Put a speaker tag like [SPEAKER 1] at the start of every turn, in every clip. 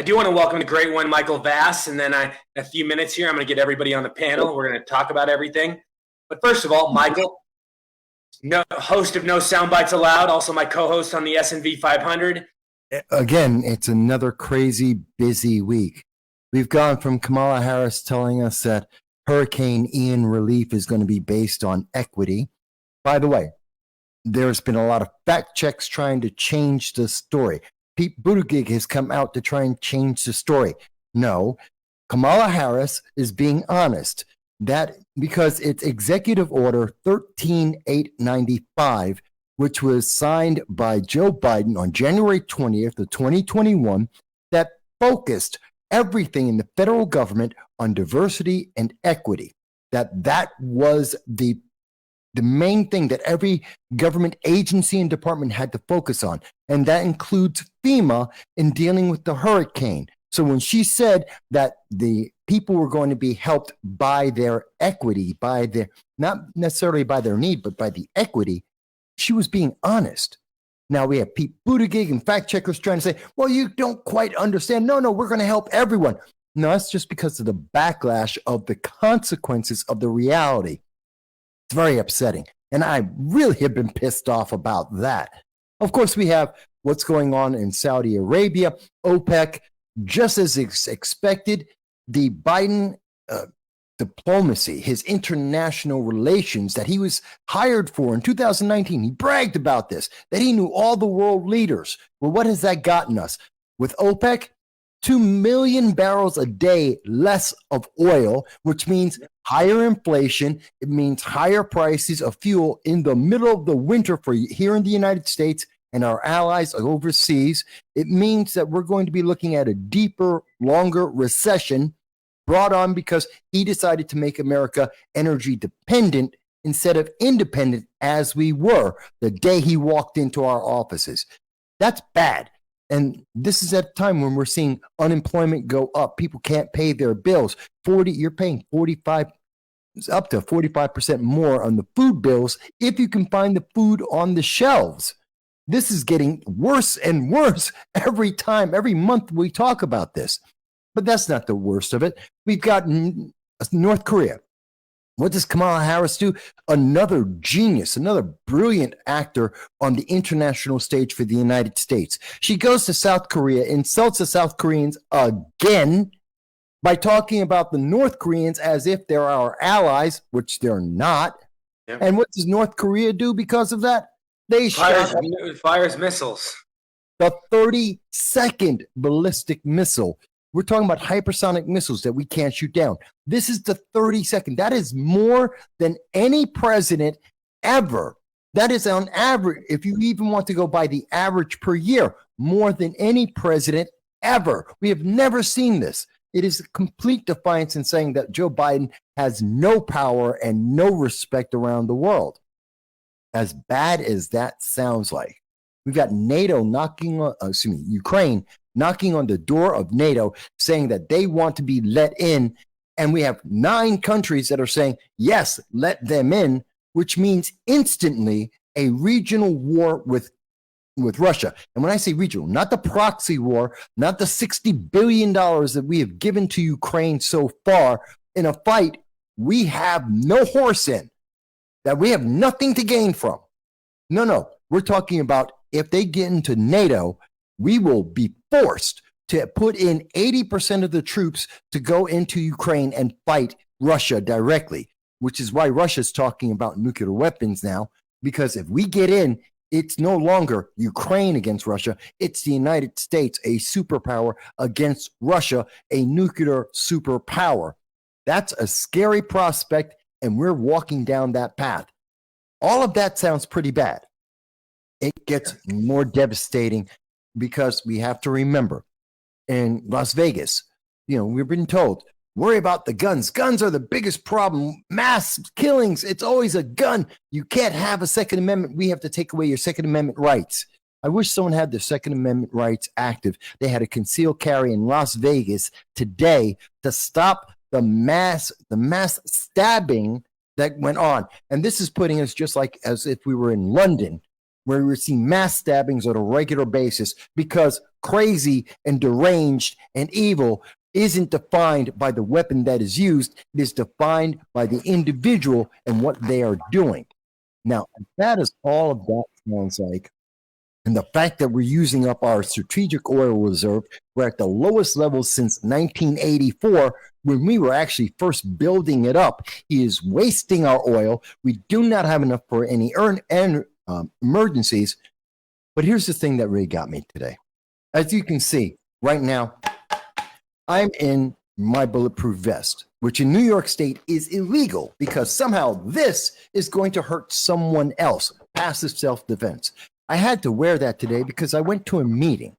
[SPEAKER 1] I do want to welcome the great one, Michael Vass. And then in a few minutes here, I'm going to get everybody on the panel. We're going to talk about everything. But first of all, Michael, host of No Soundbites Allowed, also my co-host on the S&V 500.
[SPEAKER 2] Again, it's another crazy, busy week. We've gone from Kamala Harris telling us that Hurricane Ian relief is going to be based on equity. By the way, there's been a lot of fact checks trying to change the story. Pete Buttigieg has come out to try and change the story. No, Kamala Harris is being honest. That because it's Executive Order 13895, which was signed by Joe Biden on January 20th of 2021, that focused everything in the federal government on diversity and equity. That was the main thing that every government agency and department had to focus on. And that includes FEMA in dealing with the hurricane. So when she said that the people were going to be helped by their equity, by their, not necessarily by their need, but by the equity, she was being honest. Now we have Pete Buttigieg and fact checkers trying to say, well, you don't quite understand. No, we're going to help everyone. No, that's just because of the backlash of the consequences of the reality. It's very upsetting. And I really have been pissed off about that. Of course, we have what's going on in Saudi Arabia, OPEC, just as expected. The Biden diplomacy, his international relations that he was hired for in 2019, he bragged about this, that he knew all the world leaders. Well, what has that gotten us? With OPEC, 2 million barrels a day less of oil, which means higher inflation. It means higher prices of fuel in the middle of the winter for here in the United States and our allies overseas. It means that we're going to be looking at a deeper, longer recession brought on because he decided to make America energy dependent instead of independent as we were the day he walked into our offices. That's bad. And this is at a time when we're seeing unemployment go up. People can't pay their bills. You're paying 45, up to 45% more on the food bills if you can find the food on the shelves. This is getting worse and worse every time, every month we talk about this. But that's not the worst of it. We've got North Korea. What does Kamala Harris do? Another genius, another brilliant actor on the international stage for the United States. She goes to South Korea, insults the South Koreans again by talking about the North Koreans as if they're our allies, which they're not. Yep. And what does North Korea do because of that? They
[SPEAKER 1] fires missiles.
[SPEAKER 2] The 32nd ballistic missile. We're talking about hypersonic missiles that we can't shoot down. This is the 32nd. That is more than any president ever. That is on average, if you even want to go by the average per year, more than any president ever. We have never seen this. It is a complete defiance in saying that Joe Biden has no power and no respect around the world. As bad as that sounds like, we've got NATO Ukraine knocking on the door of NATO saying that they want to be let in. And we have 9 countries that are saying, yes, let them in, which means instantly a regional war with Russia. And when I say regional, not the proxy war, not the $60 billion that we have given to Ukraine so far in a fight we have no horse in, that we have nothing to gain from. No, we're talking about if they get into NATO, we will be forced to put in 80% of the troops to go into Ukraine and fight Russia directly, which is why Russia's talking about nuclear weapons now, because if we get in, it's no longer Ukraine against Russia. It's the United States, a superpower, against Russia, a nuclear superpower. That's a scary prospect, and we're walking down that path. All of that sounds pretty bad. It gets more devastating because we have to remember in Las Vegas, we've been told, worry about the guns. Guns are the biggest problem. Mass killings, it's always a gun. You can't have a Second Amendment. We have to take away your Second Amendment rights. I wish someone had their Second Amendment rights active. They had a concealed carry in Las Vegas today to stop the mass stabbing that went on. And this is putting us just like as if we were in London, where we were seeing mass stabbings on a regular basis because crazy and deranged and evil isn't defined by the weapon that is used. It is defined by the individual and what they are doing. Now, that is all of that sounds like. And the fact that we're using up our strategic oil reserve, we're at the lowest level since 1984 when we were actually first building it up. He is wasting our oil. We do not have enough for any emergencies. But here's the thing that really got me today. As you can see right now, I'm in my bulletproof vest, which in New York State is illegal because somehow this is going to hurt someone else. Passive self-defense. I had to wear that today because I went to a meeting.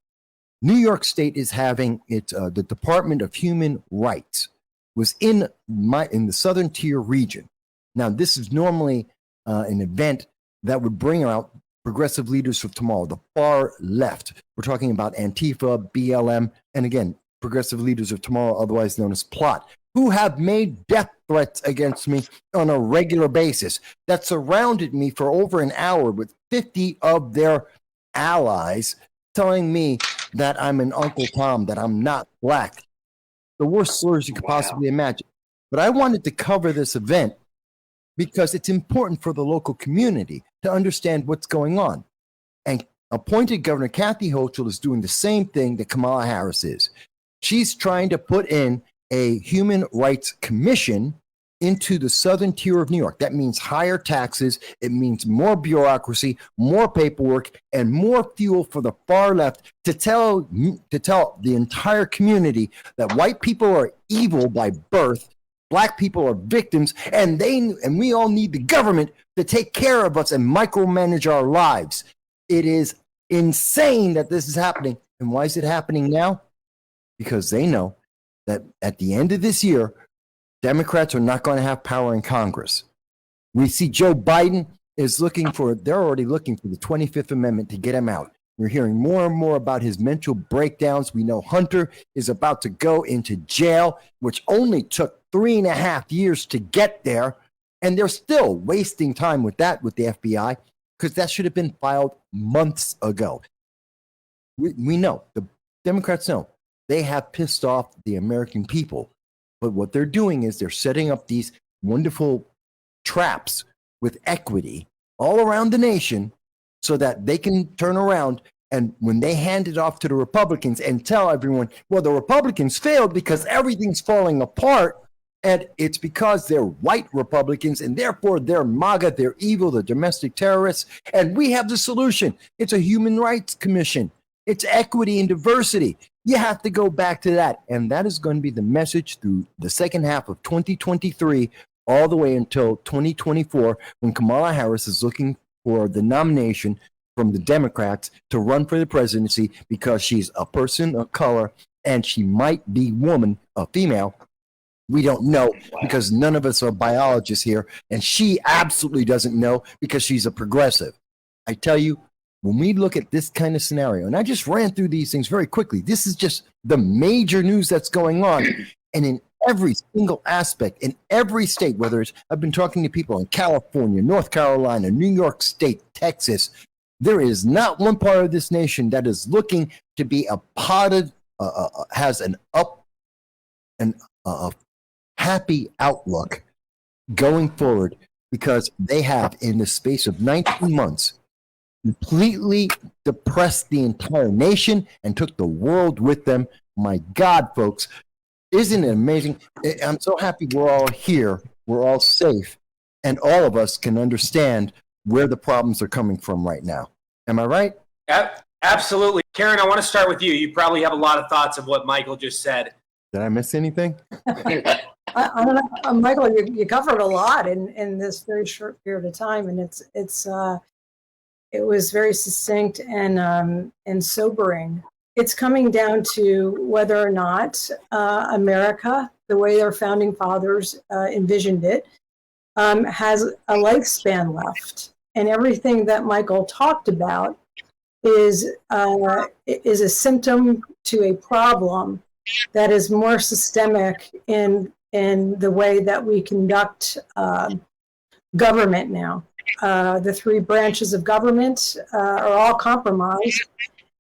[SPEAKER 2] New York State is having the Department of Human Rights was in the Southern Tier region. Now, this is normally an event that would bring out progressive leaders of tomorrow, the far left. We're talking about Antifa, BLM, and again, progressive leaders of tomorrow, otherwise known as Plot, who have made death threats against me on a regular basis, that surrounded me for over an hour with 50 of their allies telling me that I'm an Uncle Tom, that I'm not black. The worst slurs you could possibly imagine. But I wanted to cover this event because it's important for the local community to understand what's going on. And appointed Governor Kathy Hochul is doing the same thing that Kamala Harris is. She's trying to put in a human rights commission into the southern tier of New York. That means higher taxes. It means more bureaucracy, more paperwork, and more fuel for the far left to tell the entire community that white people are evil by birth, black people are victims, and we all need the government to take care of us and micromanage our lives. It is insane that this is happening. And why is it happening now? Because they know that at the end of this year, Democrats are not going to have power in Congress. We see Joe Biden they're already looking for the 25th Amendment to get him out. We're hearing more and more about his mental breakdowns. We know Hunter is about to go into jail, which only took 3.5 years to get there. And they're still wasting time with that with the FBI because that should have been filed months ago. We know, the Democrats know, they have pissed off the American people. But what they're doing is they're setting up these wonderful traps with equity all around the nation so that they can turn around and when they hand it off to the Republicans and tell everyone, well, the Republicans failed because everything's falling apart and it's because they're white Republicans and therefore they're MAGA, they're evil, they're domestic terrorists, and we have the solution. It's a human rights commission. It's equity and diversity. You have to go back to that. And that is going to be the message through the second half of 2023, all the way until 2024, when Kamala Harris is looking for the nomination from the Democrats to run for the presidency because she's a person of color and she might be a female. We don't know because none of us are biologists here. And she absolutely doesn't know because she's a progressive. I tell you, when we look at this kind of scenario, and I just ran through these things very quickly, this is just the major news that's going on. And in every single aspect, in every state, I've been talking to people in California, North Carolina, New York State, Texas, there is not one part of this nation that is looking to be has a happy outlook going forward because they have, in the space of 19 months, completely depressed the entire nation and took the world with them. My God, folks, isn't it amazing? I'm so happy we're all here. We're all safe. And all of us can understand where the problems are coming from right now. Am I right?
[SPEAKER 1] Absolutely. Karen, I want to start with you. You probably have a lot of thoughts of what Michael just said.
[SPEAKER 2] Did I miss anything?
[SPEAKER 3] I don't know, Michael, you covered a lot in this very short period of time. And it was very succinct and sobering. It's coming down to whether or not America, the way our founding fathers envisioned it, has a lifespan left. And everything that Michael talked about is a symptom to a problem that is more systemic in the way that we conduct government now. The three branches of government are all compromised,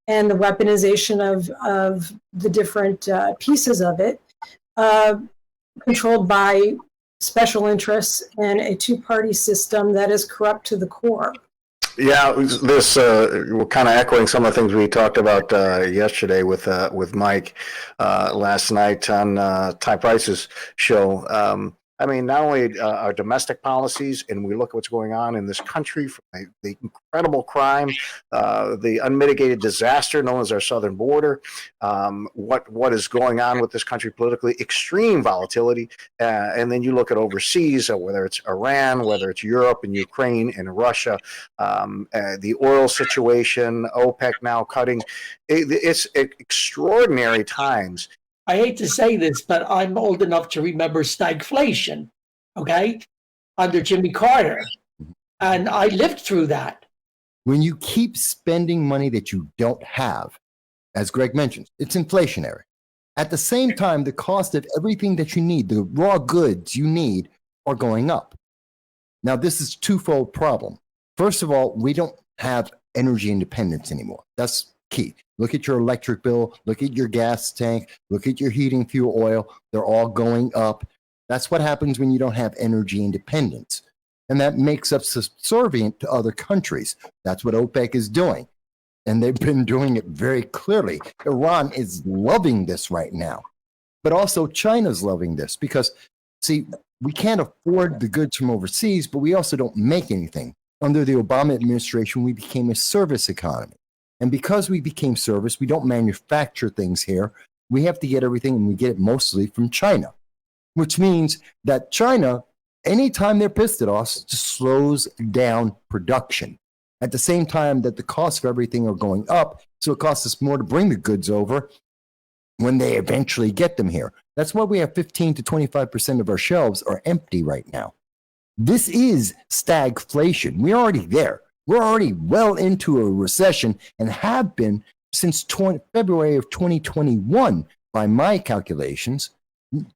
[SPEAKER 3] and the weaponization of the different pieces of it, controlled by special interests and a two-party system that is corrupt to the core.
[SPEAKER 4] Yeah, this we're kind of echoing some of the things we talked about yesterday with Mike last night on Ty Price's show. I mean, not only our domestic policies, and we look at what's going on in this country, from the incredible crime, the unmitigated disaster known as our southern border, what is going on with this country politically, extreme volatility, and then you look at overseas, whether it's Iran, whether it's Europe and Ukraine and Russia, the oil situation, OPEC now cutting. It's extraordinary times.
[SPEAKER 5] I hate to say this, but I'm old enough to remember stagflation, okay, under Jimmy Carter. And I lived through that.
[SPEAKER 2] When you keep spending money that you don't have, as Greg mentions, it's inflationary. At the same time, the cost of everything that you need, the raw goods you need, are going up. Now, this is a twofold problem. First of all, we don't have energy independence anymore. That's key. Look at your electric bill, look at your gas tank, look at your heating fuel oil. They're all going up. That's what happens when you don't have energy independence. And that makes us subservient to other countries. That's what OPEC is doing. And they've been doing it very clearly. Iran is loving this right now. But also China's loving this because, see, we can't afford the goods from overseas, but we also don't make anything. Under the Obama administration, we became a service economy. And because we became service, we don't manufacture things here. We have to get everything, and we get it mostly from China, which means that China, anytime they're pissed at us, just slows down production. At the same time that the costs of everything are going up, so it costs us more to bring the goods over when they eventually get them here. That's why we have 15 to 25% of our shelves are empty right now. This is stagflation. We're already there. We're already well into a recession and have been since February of 2021, by my calculations.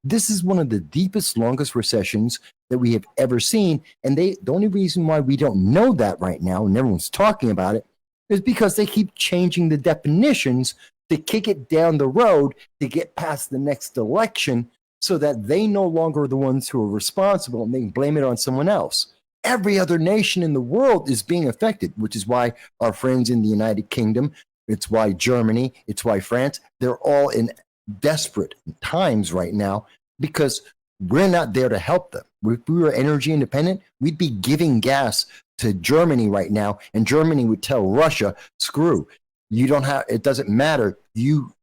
[SPEAKER 2] This is one of the deepest, longest recessions that we have ever seen. And the only reason why we don't know that right now, and everyone's talking about it, is because they keep changing the definitions to kick it down the road to get past the next election so that they no longer are the ones who are responsible and they can blame it on someone else. Every other nation in the world is being affected, which is why our friends in the United Kingdom, it's why Germany, it's why France, they're all in desperate times right now because we're not there to help them. If we were energy independent, we'd be giving gas to Germany right now, and Germany would tell Russia, screw, you don't have, it doesn't matter. You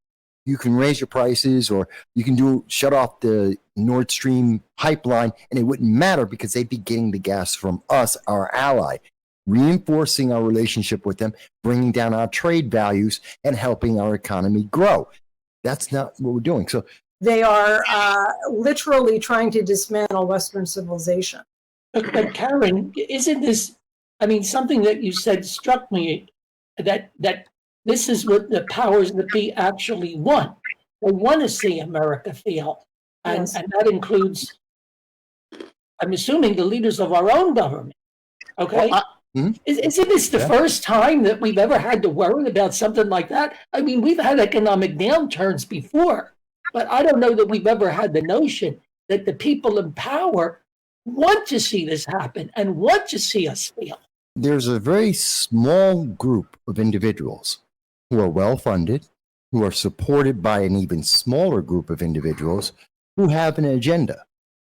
[SPEAKER 2] can raise your prices or you can shut off the Nord Stream pipeline and it wouldn't matter because they'd be getting the gas from us, our ally, reinforcing our relationship with them, bringing down our trade values and helping our economy grow. That's not what we're doing. So
[SPEAKER 3] They are literally trying to dismantle Western civilization.
[SPEAKER 5] But Karen, isn't this, I mean, something that you said struck me, that this is what the powers that be actually want. They want to see America fail. And,
[SPEAKER 3] Yes.
[SPEAKER 5] and that includes, I'm assuming, the leaders of our own government. Okay? Isn't this the first time that we've ever had to worry about something like that? I mean, we've had economic downturns before, but I don't know that we've ever had the notion that the people in power want to see this happen and want to see us fail.
[SPEAKER 2] there's a very small group of individuals who are well-funded, who are supported by an even smaller group of individuals who have an agenda.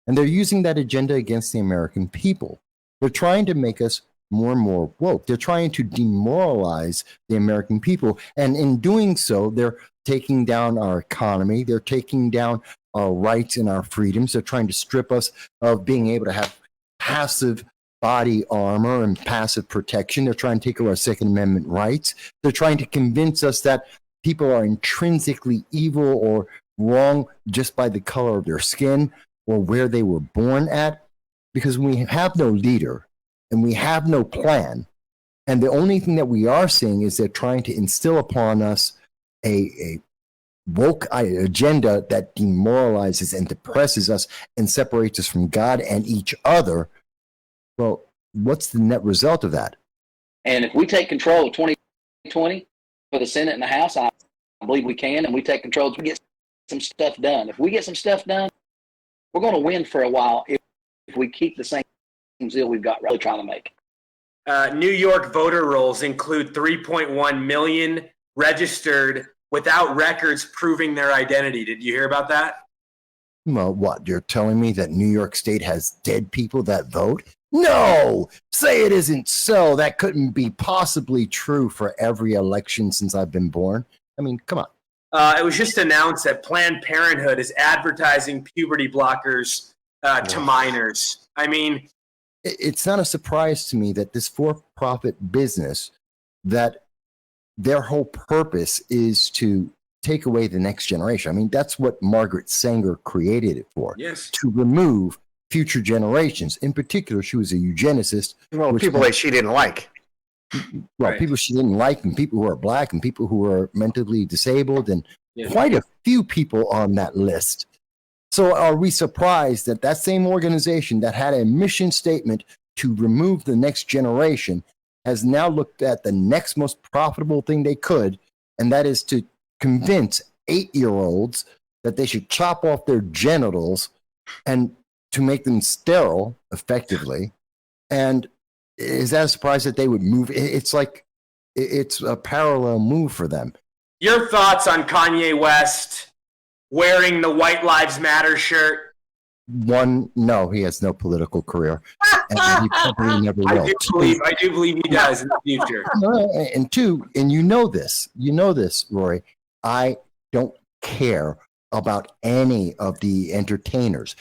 [SPEAKER 2] And they're using that agenda against the American people. They're trying to make us more and more woke. They're trying to demoralize the American people. And in doing so, they're taking down our economy. They're taking down our rights and our freedoms. They're trying to strip us of being able to have passive body armor and passive protection. They're trying to take away our Second Amendment rights. They're trying to convince us that people are intrinsically evil or wrong just by the color of their skin or where they were born at, because we have no leader and we have no plan. And the only thing that we are seeing is they're trying to instill upon us a woke agenda that demoralizes and depresses us and separates us from God and each other. Well, what's the net result of that?
[SPEAKER 6] And if we take control of 2020, for the Senate and the House. I believe we can, and we take control. We get some stuff done. If we get some stuff done, we're going to win for a while if we keep the same zeal we've got really trying to make.
[SPEAKER 1] New York voter rolls include 3.1 million registered without records proving their identity. Did you hear about that?
[SPEAKER 2] Well, what? You're telling me that New York State has dead people that vote? No! Say it isn't so. That couldn't be possibly true for every election since I've been born. I mean, come on.
[SPEAKER 1] It was just announced that Planned Parenthood is advertising puberty blockers to minors. I mean,
[SPEAKER 2] it's not a surprise to me that this for-profit business, that their whole purpose is to take away the next generation. I mean, that's what Margaret Sanger created it for.
[SPEAKER 1] yes.
[SPEAKER 2] To remove future generations. In particular, she was a eugenicist.
[SPEAKER 4] Well, people that she didn't like.
[SPEAKER 2] Well,
[SPEAKER 1] Right.
[SPEAKER 2] people she didn't like, and people who are black, and people who are mentally disabled, and
[SPEAKER 1] Yes.
[SPEAKER 2] quite a few people on that list. So are we surprised that that same organization that had a mission statement to remove the next generation has now looked at the next most profitable thing they could, and that is to convince 8-year-olds that they should chop off their genitals and to make them sterile effectively? And is that a surprise that they would move? It's like it's a parallel move for them.
[SPEAKER 1] Your thoughts on Kanye West wearing the White Lives Matter shirt?
[SPEAKER 2] One, no, he has no political career, and he probably never will.
[SPEAKER 1] I do believe he does in the future.
[SPEAKER 2] And two, and you know this, Rory, I don't care about any of the entertainers.